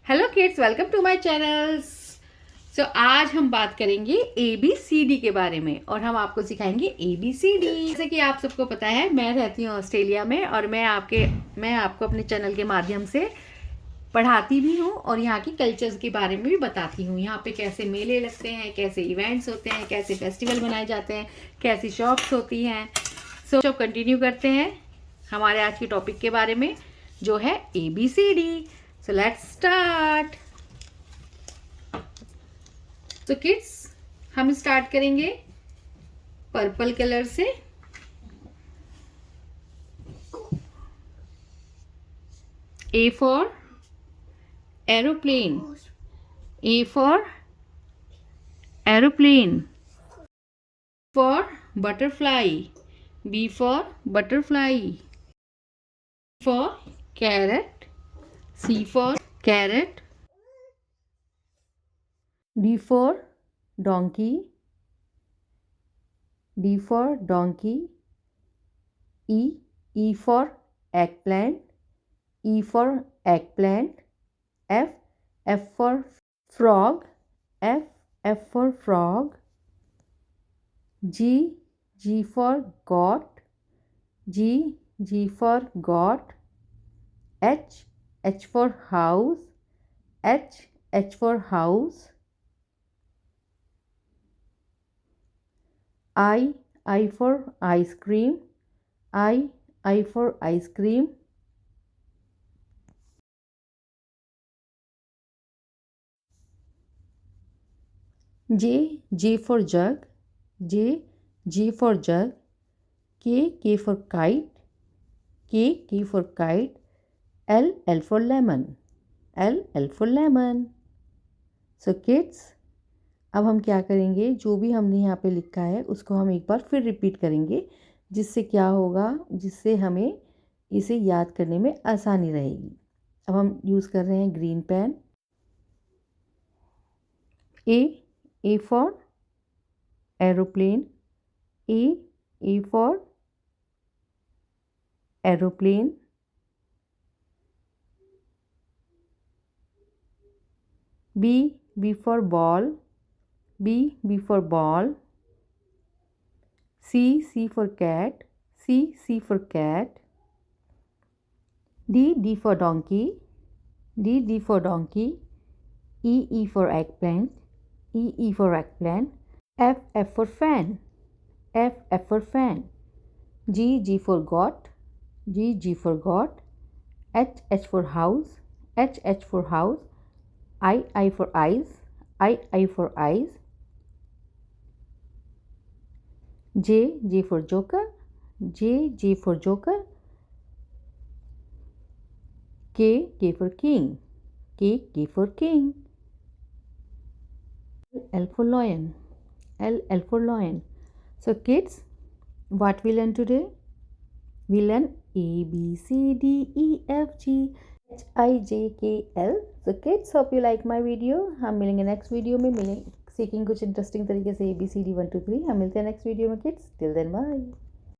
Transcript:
Hello kids, welcome to my channels. So आज हम बात करेंगे ABCD के बारे में और हम आपको सिखाएंगे ABCD। जैसे कि आप सबको पता है, मैं रहती हूँ ऑस्ट्रेलिया में और मैं आपको अपने चैनल के माध्यम से पढ़ाती भी हूँ और यहाँ की कल्चर्स के बारे में भी बताती हूँ। यहाँ पे कैसे मेले लगते हैं, कैसे इवेंट्स होते हैं, कैसे फेस्टिवल मनाए जाते हैं, कैसी शॉप्स होती हैं। सो कंटिन्यू करते हैं हमारे आज के टॉपिक के बारे में, जो है ABCD। So let's start. तो किड्स, हम स्टार्ट करेंगे पर्पल कलर से। A for aeroplane. A for aeroplane. For butterfly. B for butterfly. For carrot. C for carrot. D for donkey. D for donkey. E for eggplant. E for eggplant. F for frog. F for frog. G for goat. G for goat. H for house. H for house. I for ice cream. I for ice cream. J for jug. J for jug. K for kite. K for kite. L for lemon. L for lemon. So kids, अब हम क्या करेंगे, जो भी हमने यहाँ पे लिखा है उसको हम एक बार फिर रिपीट करेंगे, जिससे क्या होगा, जिससे हमें इसे याद करने में आसानी रहेगी। अब हम यूज़ कर रहे हैं green pen. A for aeroplane. A for aeroplane. B for ball. B for ball. C for cat. C for cat. D for donkey. D for donkey. E for eggplant. E for eggplant. F for fan. F for fan. G for goat. G for goat. H for house. H for house. I for eyes. I for eyes. J for joker. J for joker. K for king. K for king. L for lion. L for lion. So kids, what we learn today? We learn A, B, C, D, E, F, G, H, I, J, K, L. So kids, hope you like my video. हम मिलेंगे next video में, सीखेंगे कुछ interesting तरीके से ABCD 1 2 3। हम मिलते हैं नेक्स्ट वीडियो में किड्स। Till then bye.